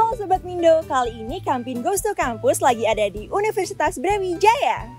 Halo Sobat Mindo, kali ini Kampin Goes to Kampus lagi ada di Universitas Brawijaya.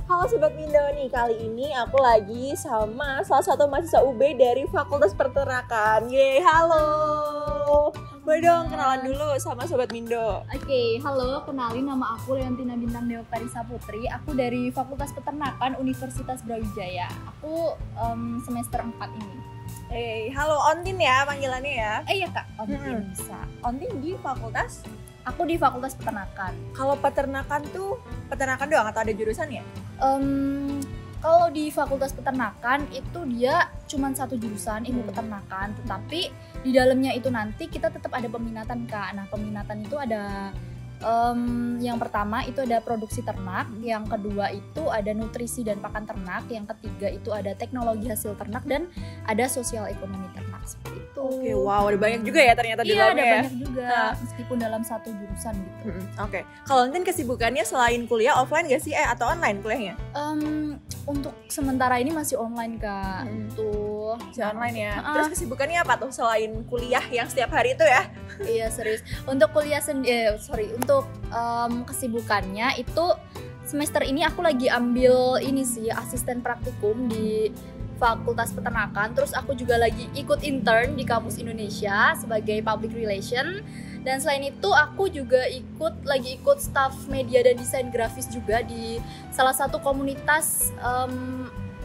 Halo Sobat Mindo nih, kali ini aku lagi sama salah satu mahasiswa UB dari Fakultas Peternakan. Yeay, halo! Boleh dong kenalan dulu sama Sobat Mindo. Oke, halo, kenalin nama aku Leontina Bintang Dewa Karisa Putri. Aku dari Fakultas Peternakan Universitas Brawijaya. Aku semester 4 ini. Halo Ontin ya panggilannya ya. Iya kak, Ontin bisa. Ontin di fakultas? Aku di Fakultas Peternakan. Kalau peternakan tuh peternakan doang atau ada jurusan ya? Kalau di Fakultas Peternakan itu dia cuma satu jurusan ilmu peternakan, tetapi di dalamnya itu nanti kita tetap ada peminatan kak. Nah peminatan itu ada yang pertama itu ada produksi ternak, yang kedua itu ada nutrisi dan pakan ternak, yang ketiga itu ada teknologi hasil ternak dan ada sosial ekonomi ternak seperti itu. Oke, wow, ada banyak juga ya ternyata di Iya, dalamnya ada ya. banyak juga, meskipun dalam satu jurusan gitu. Oke, kalau Ontin kesibukannya selain kuliah offline gak sih atau online kuliahnya? Untuk sementara ini masih online kak. Tuh Masih online ya. Terus kesibukannya apa tuh selain kuliah yang setiap hari itu ya? Iya serius. Untuk kuliah untuk kesibukannya itu semester ini aku lagi ambil ini sih asisten praktikum di Fakultas Peternakan. Terus aku juga lagi ikut intern di Kampus Indonesia sebagai public relation. Dan selain itu aku juga lagi ikut staff media dan desain grafis juga di salah satu komunitas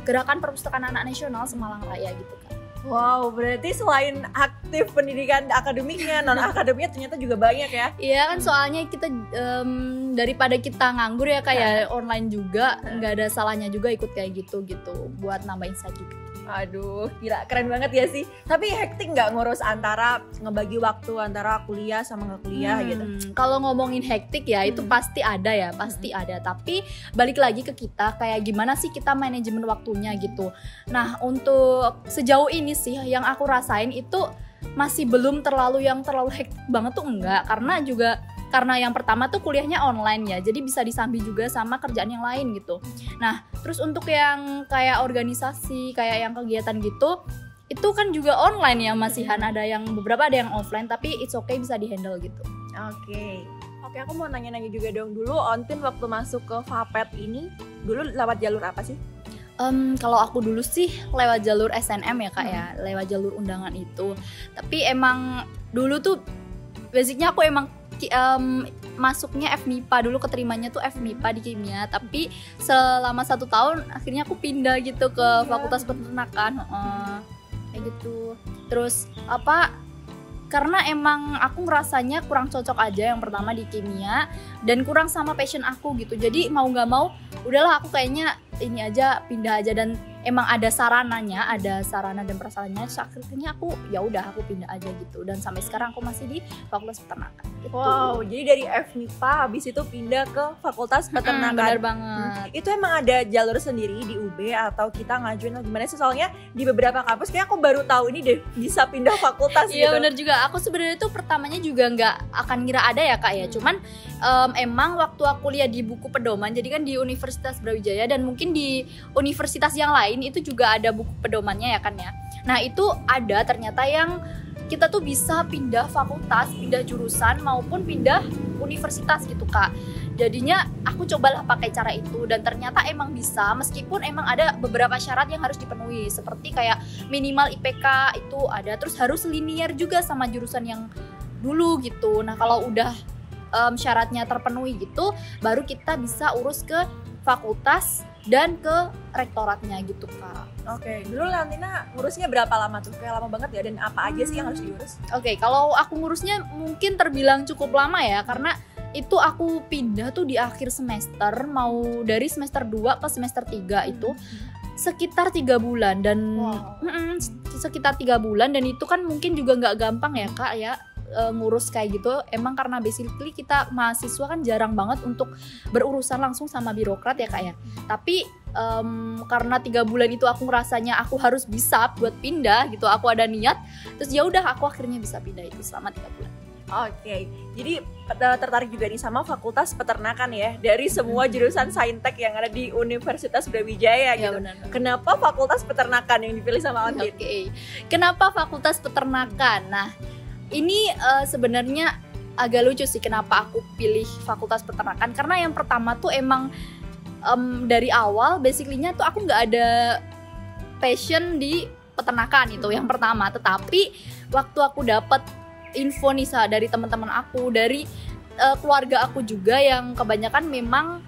Gerakan Perpustakaan Anak Nasional Semalang Raya gitu kan. Wow, berarti selain aktif pendidikan akademiknya, non-akademiknya ternyata juga banyak ya? Iya kan soalnya kita daripada kita nganggur ya kayak online juga, nggak ada salahnya juga ikut kayak gitu buat nambahin insight juga. Aduh, gila keren banget ya sih. Tapi hektik nggak ngurus antara ngebagi waktu antara kuliah sama nggak kuliah gitu? Kalau ngomongin hektik ya itu pasti ada ya, pasti ada. Tapi balik lagi ke kita kayak gimana sih kita manajemen waktunya gitu. Nah untuk sejauh ini sih yang aku rasain itu masih belum terlalu hektik banget tuh enggak, karena yang pertama tuh kuliahnya online ya, jadi bisa disambi juga sama kerjaan yang lain gitu. Nah terus untuk yang kayak organisasi, kayak yang kegiatan gitu, itu kan juga online ya masihan, beberapa ada yang offline, tapi it's okay bisa dihandle gitu. Oke, aku mau nanya-nanya juga dong dulu, Ontin waktu masuk ke FAPET ini dulu lewat jalur apa sih? Kalau aku dulu sih lewat jalur SNM ya kak ya, lewat jalur undangan itu. Tapi emang dulu tuh basicnya aku emang masuknya FMIPA dulu, keterimanya tuh FMIPA di kimia, tapi selama 1 tahun akhirnya aku pindah gitu ke Fakultas Peternakan kayak gitu. Terus karena emang aku ngerasanya kurang cocok aja yang pertama di kimia dan kurang sama passion aku gitu, jadi mau nggak mau udahlah aku kayaknya ini aja pindah aja, dan emang ada sarana dan prasarananya, akhirnya aku pindah aja gitu, dan sampai sekarang aku masih di Fakultas Peternakan gitu. Wow, jadi dari FMIPA habis itu pindah ke Fakultas Peternakan. Bener banget. Itu emang ada jalur sendiri di UB atau kita ngajuin atau gimana sih? Soalnya di beberapa kampus kayak aku baru tahu ini deh bisa pindah fakultas gitu. Iya bener juga, aku sebenarnya tuh pertamanya juga nggak akan ngira ada ya kak ya, cuman emang waktu aku lihat di buku pedoman, jadi kan di Universitas Brawijaya dan mungkin di universitas yang lain itu juga ada buku pedomannya ya kan ya. Nah itu ada ternyata yang kita tuh bisa pindah fakultas, pindah jurusan maupun pindah universitas gitu kak. Jadinya aku cobalah pakai cara itu dan ternyata emang bisa, meskipun emang ada beberapa syarat yang harus dipenuhi, seperti kayak minimal IPK itu ada, terus harus linear juga sama jurusan yang dulu gitu. Nah kalau udah syaratnya terpenuhi gitu, baru kita bisa urus ke fakultas dan ke rektoratnya gitu kak. Oke, dulu Leontina ngurusnya berapa lama tuh? Kayak lama banget ya, dan apa aja sih yang harus diurus? Oke, kalau aku ngurusnya mungkin terbilang cukup lama ya, karena itu aku pindah tuh di akhir semester, mau dari semester 2 ke semester 3 itu sekitar 3 bulan dan sekitar 3 bulan, dan itu kan mungkin juga nggak gampang ya kak ya ngurus kayak gitu. Emang karena basically kita mahasiswa kan jarang banget untuk berurusan langsung sama birokrat ya kak ya. Tapi karena 3 bulan itu aku ngerasanya aku harus bisa buat pindah gitu, aku ada niat, terus ya udah aku akhirnya bisa pindah itu selama 3 bulan. Oke, jadi tertarik juga nih sama Fakultas Peternakan ya, dari semua jurusan saintek yang ada di Universitas Brawijaya gitu. Benar. Kenapa Fakultas Peternakan yang dipilih sama Ontin? Oke. Kenapa Fakultas Peternakan? Nah, ini sebenarnya agak lucu sih kenapa aku pilih Fakultas Peternakan, karena yang pertama tuh emang dari awal basically-nya tuh aku nggak ada passion di peternakan itu yang pertama, tetapi waktu aku dapat info nih dari teman-teman aku, dari keluarga aku juga yang kebanyakan memang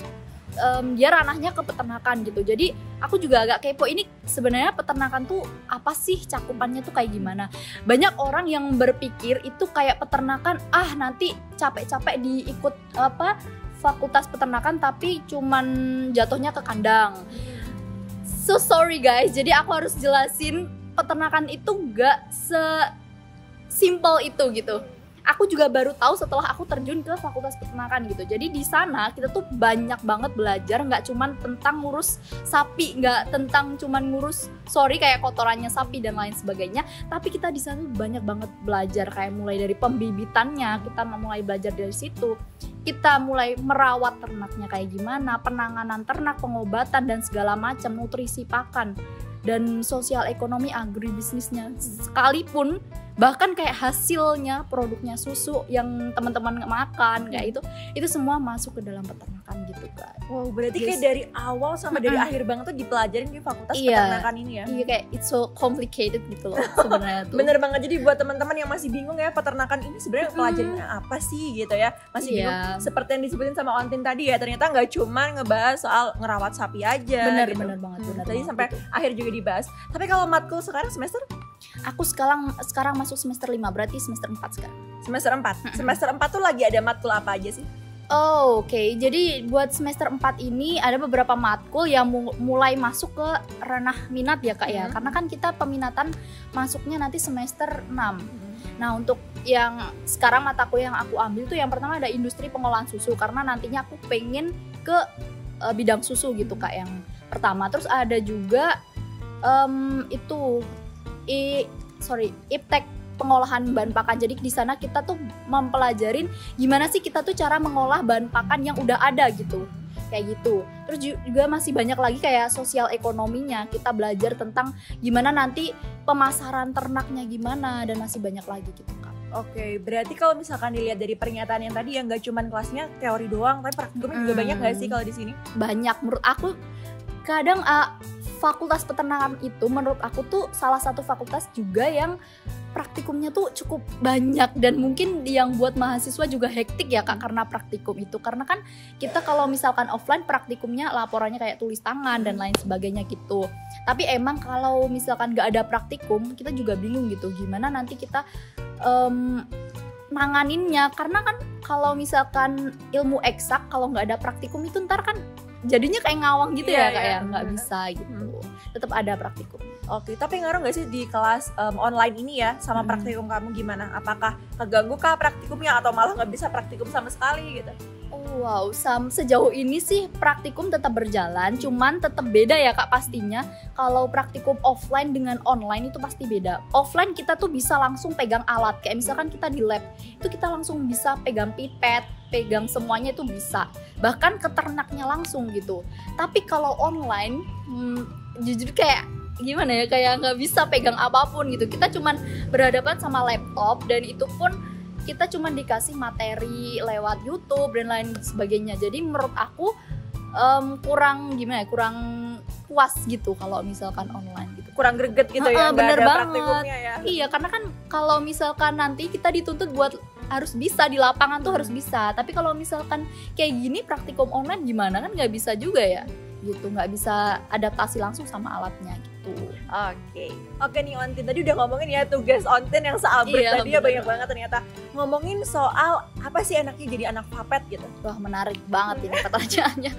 dia ranahnya ke peternakan gitu. Jadi aku juga agak kepo, ini sebenarnya peternakan tuh apa sih, cakupannya tuh kayak gimana. Banyak orang yang berpikir itu kayak peternakan, nanti capek-capek diikut fakultas peternakan tapi cuman jatuhnya ke kandang. So sorry guys, jadi aku harus jelasin peternakan itu gak simple itu gitu. Aku juga baru tahu setelah aku terjun ke Fakultas Peternakan gitu. Jadi di sana kita tuh banyak banget belajar, nggak cuman tentang ngurus sapi, nggak tentang cuman ngurus kayak kotorannya sapi dan lain sebagainya. Tapi kita di sana banyak banget belajar, kayak mulai dari pembibitannya, kita mulai belajar dari situ. Kita mulai merawat ternaknya kayak gimana, penanganan ternak, pengobatan dan segala macam, nutrisi pakan dan sosial ekonomi agribisnisnya sekalipun, bahkan kayak hasilnya, produknya susu yang teman-teman makan kayak itu semua masuk ke dalam peternakan gitu kan. Wow, berarti kayak dari awal sampai dari akhir banget tuh dipelajarin di Fakultas Peternakan ini ya. Iya, kayak it's so complicated gitu loh sebenarnya tuh. Bener banget, jadi buat teman-teman yang masih bingung ya peternakan ini sebenarnya pelajarannya apa sih gitu ya, masih bingung seperti yang disebutin sama Ontin tadi ya, ternyata nggak cuma ngebahas soal ngerawat sapi aja. Bener banget. Tadi sampai akhir juga dibahas. Tapi kalau matkul sekarang semester? Aku sekarang masuk semester 5, berarti semester 4 sekarang. Semester 4? Semester 4 tuh lagi ada matkul apa aja sih? Oke. Jadi buat semester 4 ini ada beberapa matkul yang mulai masuk ke ranah minat ya Kak ya. Karena kan kita peminatan masuknya nanti semester 6. Nah, untuk yang sekarang mata kuliah yang aku ambil tuh yang pertama ada industri pengolahan susu, karena nantinya aku pengen ke bidang susu gitu Kak yang pertama. Terus ada juga iptek pengolahan bahan pakan. Jadi di sana kita tuh mempelajarin gimana sih kita tuh cara mengolah bahan pakan yang udah ada gitu. Kayak gitu. Terus juga masih banyak lagi kayak sosial ekonominya. Kita belajar tentang gimana nanti pemasaran ternaknya gimana, dan masih banyak lagi gitu Kak. Oke, berarti kalau misalkan dilihat dari pernyataan yang tadi, yang gak cuman kelasnya teori doang, tapi praktikumnya juga banyak gak sih kalau di sini? Banyak, menurut aku. Kadang Fakultas Peternakan itu menurut aku tuh salah satu fakultas juga yang praktikumnya tuh cukup banyak, dan mungkin yang buat mahasiswa juga hektik ya Kak karena praktikum itu. Karena kan kita kalau misalkan offline praktikumnya laporannya kayak tulis tangan dan lain sebagainya gitu. Tapi emang kalau misalkan gak ada praktikum, kita juga bingung gitu gimana nanti kita nanganinnya. Karena kan kalau misalkan ilmu eksak kalau nggak ada praktikum itu ntar kan jadinya kayak ngawang gitu ya Kak ya, nggak bisa gitu. Tetap ada praktikum. Oke, tapi ngaruh nggak sih di kelas online ini ya sama praktikum kamu gimana? Apakah keganggu kah praktikumnya atau malah nggak bisa praktikum sama sekali gitu? Oh wow, sejauh ini sih praktikum tetap berjalan, cuman tetap beda ya Kak pastinya. Kalau praktikum offline dengan online itu pasti beda. Offline kita tuh bisa langsung pegang alat, kayak misalkan kita di lab, itu kita langsung bisa pegang pipet, pegang semuanya itu bisa. Bahkan ke ternaknya langsung gitu. Tapi kalau online, jujur kayak gimana ya, kayak nggak bisa pegang apapun gitu. Kita cuman berhadapan sama laptop, dan itu pun kita cuma dikasih materi lewat YouTube dan lain sebagainya. Jadi menurut aku kurang puas gitu kalau misalkan online gitu. Kurang greget gitu ya, bener ada banget. praktikumnya ya. Iya, karena kan kalau misalkan nanti kita dituntut buat harus bisa di lapangan tuh harus bisa. Tapi kalau misalkan kayak gini praktikum online gimana, kan nggak bisa juga ya gitu, nggak bisa adaptasi langsung sama alatnya gitu. Oke nih Ontin, tadi udah ngomongin ya tugas Ontin yang seabrik tadi ya, banyak banget ternyata. Ngomongin soal apa sih enaknya jadi anak FAPET gitu. Wah, menarik banget ini pertanyaannya.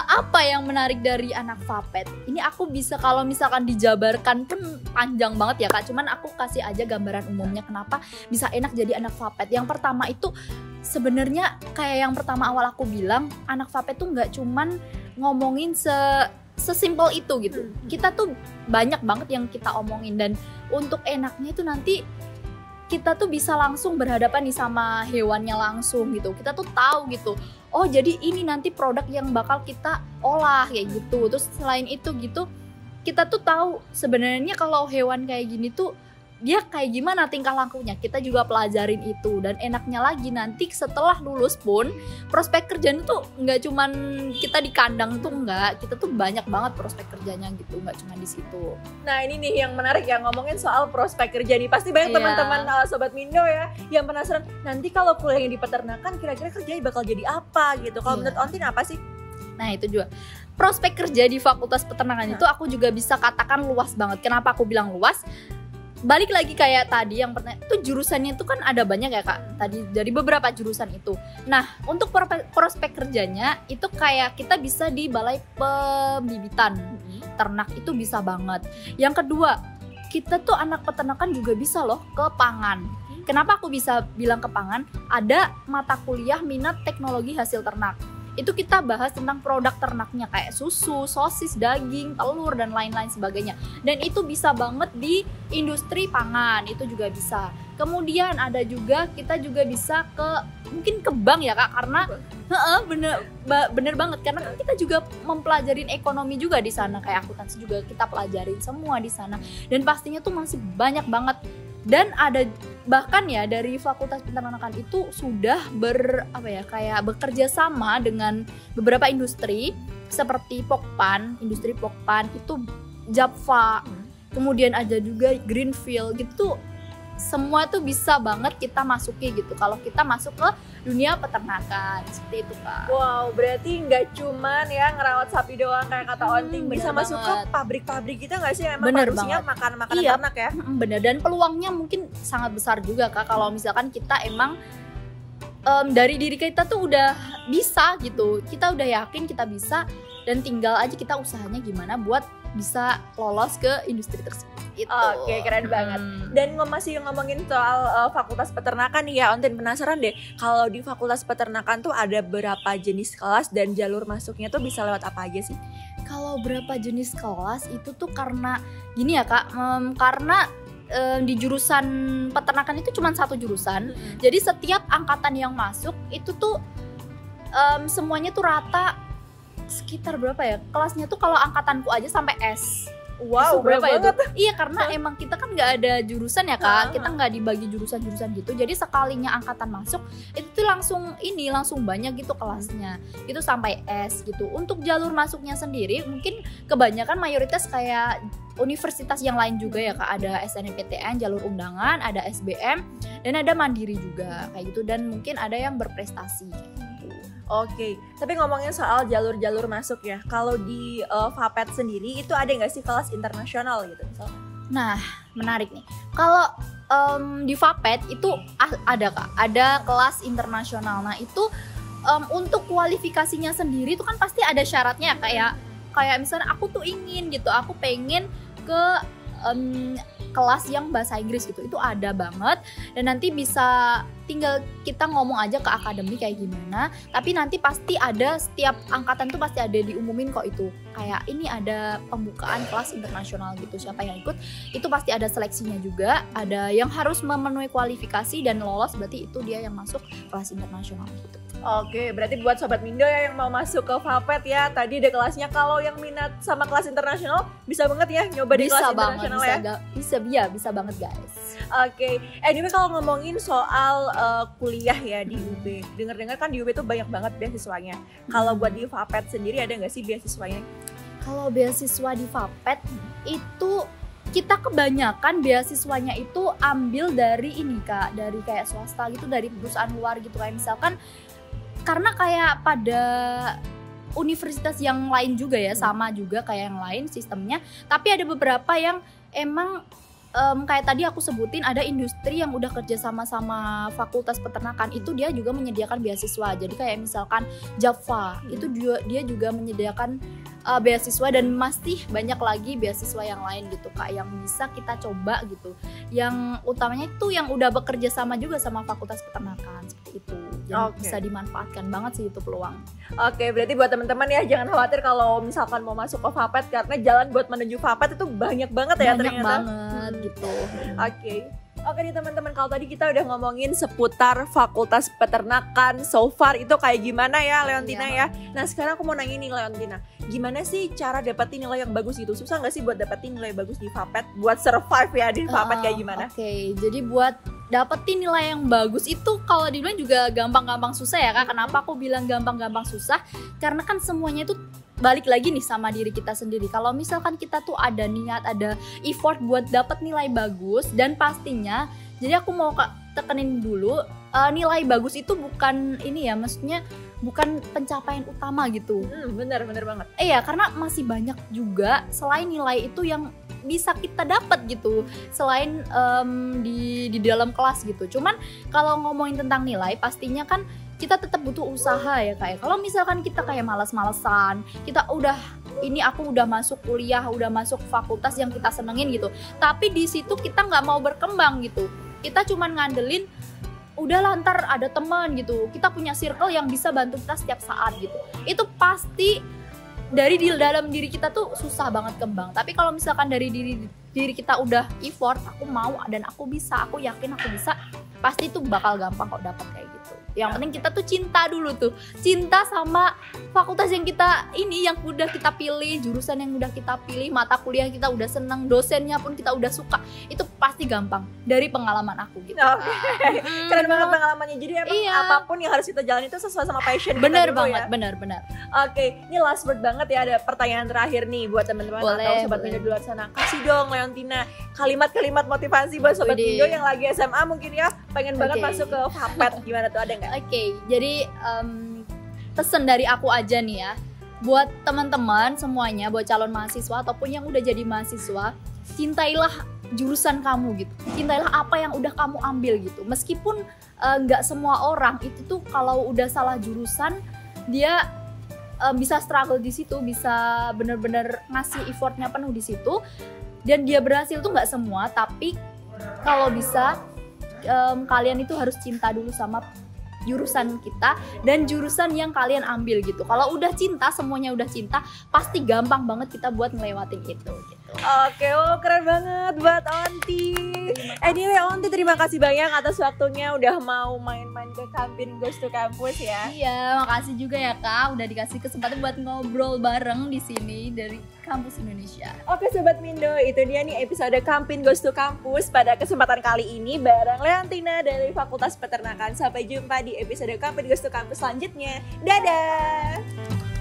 Apa yang menarik dari anak FAPET? Ini aku bisa, kalau misalkan dijabarkan pun panjang banget ya Kak. Cuman aku kasih aja gambaran umumnya kenapa bisa enak jadi anak FAPET. Yang pertama itu sebenarnya kayak yang pertama awal aku bilang, anak FAPET tuh nggak cuman ngomongin sesimpel itu gitu. Kita tuh banyak banget yang kita omongin, dan untuk enaknya itu nanti kita tuh bisa langsung berhadapan nih sama hewannya langsung gitu. Kita tuh tahu gitu, oh jadi ini nanti produk yang bakal kita olah kayak gitu. Terus selain itu gitu, kita tuh tahu sebenarnya kalau hewan kayak gini tuh dia kayak gimana tingkah lakunya, kita juga pelajarin itu. Dan enaknya lagi nanti setelah lulus pun prospek kerjanya tuh nggak cuman kita di kandang tuh, nggak, kita tuh banyak banget prospek kerjanya gitu, nggak cuma di situ. Nah ini nih yang menarik ya, ngomongin soal prospek kerja nih, pasti banyak teman-teman Sobat Mindo ya yang penasaran nanti kalau kuliahnya di peternakan kira-kira kerjanya bakal jadi apa gitu. Kalau menurut Ontin apa sih? Nah itu juga prospek kerja di Fakultas Peternakan itu aku juga bisa katakan luas banget. Kenapa aku bilang luas? Balik lagi kayak tadi yang pertanyaan itu, jurusannya itu kan ada banyak ya Kak, tadi dari beberapa jurusan itu. Nah untuk prospek kerjanya itu kayak kita bisa di balai pembibitan ternak, itu bisa banget. Yang kedua, kita tuh anak peternakan juga bisa loh ke pangan. Kenapa aku bisa bilang ke pangan? Ada mata kuliah minat teknologi hasil ternak. Itu kita bahas tentang produk ternaknya kayak susu, sosis, daging, telur, dan lain-lain sebagainya. Dan itu bisa banget di industri pangan, itu juga bisa. Kemudian ada juga, kita juga bisa ke, mungkin ke bank ya Kak, karena bener banget, karena kan kita juga mempelajarin ekonomi juga di sana, kayak akuntansi juga kita pelajarin semua di sana. Dan pastinya tuh masih banyak banget. Dan ada bahkan ya dari Fakultas Peternakan itu sudah bekerja sama dengan beberapa industri seperti Pokpan, industri Pokpan itu Java, kemudian ada juga Greenfield gitu. Semua tuh bisa banget kita masuki gitu kalau kita masuk ke dunia peternakan, seperti itu Kak. Wow, berarti nggak cuman ya ngerawat sapi doang kayak kata Onting, bisa masuk ke pabrik-pabrik gitu nggak sih, emang produksinya makanan ternak ya? Bener, dan peluangnya mungkin sangat besar juga Kak kalau misalkan kita emang dari diri kita tuh udah bisa gitu, kita udah yakin kita bisa, dan tinggal aja kita usahanya gimana buat bisa lolos ke industri tersebut. Oke, keren banget. Dan masih ngomongin soal Fakultas Peternakan nih ya, Ontin penasaran deh, kalau di Fakultas Peternakan tuh ada berapa jenis kelas dan jalur masuknya tuh bisa lewat apa aja sih? Kalau berapa jenis kelas itu tuh karena gini ya Kak, karena di jurusan peternakan itu cuma satu jurusan, jadi setiap angkatan yang masuk itu tuh semuanya tuh rata sekitar berapa ya, kelasnya tuh kalau angkatanku aja sampai S. Wow, berapa ya banget. Iya, karena emang kita kan nggak ada jurusan ya Kak, kita nggak dibagi jurusan-jurusan gitu, jadi sekalinya angkatan masuk itu tuh langsung banyak gitu kelasnya, itu sampai S gitu. Untuk jalur masuknya sendiri mungkin kebanyakan mayoritas kayak universitas yang lain juga ya Kak, ada snmptn, jalur undangan, ada SBM, dan ada mandiri juga kayak gitu, dan mungkin ada yang berprestasi gitu. Oke, tapi ngomongin soal jalur-jalur masuk ya, kalau di FAPET sendiri itu ada nggak sih kelas internasional gitu misalnya? Nah, menarik nih. Kalau di FAPET itu ada Kak, ada kelas internasional. Nah itu untuk kualifikasinya sendiri itu kan pasti ada syaratnya, kayak misalnya aku tuh ingin gitu, aku pengen ke kelas yang bahasa Inggris gitu, itu ada banget, dan nanti bisa tinggal kita ngomong aja ke akademi kayak gimana. Tapi nanti pasti ada, setiap angkatan tuh pasti ada diumumin kok, itu kayak ini ada pembukaan kelas internasional gitu, siapa yang ikut itu pasti ada seleksinya juga, ada yang harus memenuhi kualifikasi dan lolos, berarti itu dia yang masuk kelas internasional gitu. Oke, berarti buat Sobat Mindo ya yang mau masuk ke FAPET ya, tadi ada kelasnya, kalau yang minat sama kelas internasional bisa banget ya nyoba di kelas internasional ya. Bisa banget guys. Oke, anyway kalau ngomongin soal kuliah ya di UB, dengar-dengar kan di UB tuh banyak banget beasiswanya. Kalau buat di FAPET sendiri ada nggak sih beasiswanya? Kalau beasiswa di FAPET itu kita kebanyakan beasiswanya itu ambil dari ini Kak, dari kayak swasta gitu, dari perusahaan luar gitu, kayak misalkan karena kayak pada universitas yang lain juga ya, sama juga kayak yang lain sistemnya, tapi ada beberapa yang emang kayak tadi aku sebutin, ada industri yang udah kerja sama Fakultas Peternakan, itu dia juga menyediakan beasiswa. Jadi kayak misalkan Java, itu dia juga menyediakan beasiswa, dan masih banyak lagi beasiswa yang lain gitu Kak, yang bisa kita coba gitu. Yang utamanya itu yang udah bekerja sama juga sama Fakultas Peternakan, seperti itu. Jadi bisa dimanfaatkan banget sih itu peluang. Oke, berarti buat teman-teman ya jangan khawatir kalau misalkan mau masuk ke FAPET, karena jalan buat menuju FAPET itu banyak banget ya ternyata. Banyak banget gitu. Oke. Oke nih teman-teman, kalau tadi kita udah ngomongin seputar Fakultas Peternakan, so far itu kayak gimana ya Leontina ya. Nah sekarang aku mau nanya nih Leontina, gimana sih cara dapetin nilai yang bagus itu? Susah nggak sih buat dapetin nilai bagus di FAPET? Buat survive ya di FAPET kayak gimana? Oke, jadi buat dapetin nilai yang bagus itu kalau dibilang juga gampang-gampang susah ya Kak. Kenapa aku bilang gampang-gampang susah? Karena kan semuanya itu balik lagi nih sama diri kita sendiri. Kalau misalkan kita tuh ada niat, ada effort buat dapet nilai bagus, dan pastinya, jadi aku mau tekenin dulu, nilai bagus itu bukan ini ya, maksudnya bukan pencapaian utama gitu. Bener banget. Iya, karena masih banyak juga selain nilai itu yang bisa kita dapat gitu, selain di dalam kelas gitu. Cuman kalau ngomongin tentang nilai, pastinya kan kita tetap butuh usaha ya kayak. Kalau misalkan kita kayak malas-malesan, kita aku udah masuk kuliah, udah masuk fakultas yang kita senengin gitu, tapi di situ kita nggak mau berkembang gitu. Kita cuman ngandelin udah lantar ada teman gitu, kita punya circle yang bisa bantu kita setiap saat gitu. Itu pasti dari dalam diri kita tuh susah banget kembang. Tapi kalau misalkan dari diri kita udah effort, aku mau dan aku bisa, aku yakin aku bisa, pasti itu bakal gampang kok dapat kayak gitu. Yang penting kita tuh cinta dulu tuh, cinta sama fakultas yang kita yang udah kita pilih, jurusan yang udah kita pilih, mata kuliah kita udah seneng, dosennya pun kita udah suka, itu pasti gampang dari pengalaman aku gitu. Keren banget pengalamannya. Jadi emang apapun yang harus kita jalani itu sesuai sama passion kita dulu ya. Bener. Oke, ini last word banget ya, ada pertanyaan terakhir nih buat teman-teman atau sobat Mindo di luar sana. Kasih dong Leontina kalimat-kalimat motivasi buat sobat Mindo yang lagi SMA mungkin ya, pengen banget masuk ke FAPET. Gimana tuh, ada nggak? Oke, jadi pesan dari aku aja nih ya, buat teman-teman semuanya, buat calon mahasiswa ataupun yang udah jadi mahasiswa, cintailah jurusan kamu gitu, cintailah apa yang udah kamu ambil gitu. Meskipun nggak semua orang itu tuh kalau udah salah jurusan dia bisa struggle di situ, bisa bener-bener ngasih effortnya penuh di situ, dan dia berhasil tuh nggak semua. Tapi kalau bisa kalian itu harus cinta dulu sama jurusan kita dan jurusan yang kalian ambil gitu. Kalau udah cinta, semuanya udah cinta, pasti gampang banget kita buat ngelewatin itu gitu. Oke, keren banget buat Onti. Anyway, Onti terima kasih banyak atas waktunya udah mau main-main ke Kampin Goes to Kampus ya. Iya, makasih juga ya Kak udah dikasih kesempatan buat ngobrol bareng di sini dari Kampus Indonesia. Oke Sobat Mindo, itu dia nih episode Kampin Goes to Kampus pada kesempatan kali ini bareng Leontina dari Fakultas Peternakan. Sampai jumpa di episode Kampin Goes to Kampus selanjutnya. Dadah!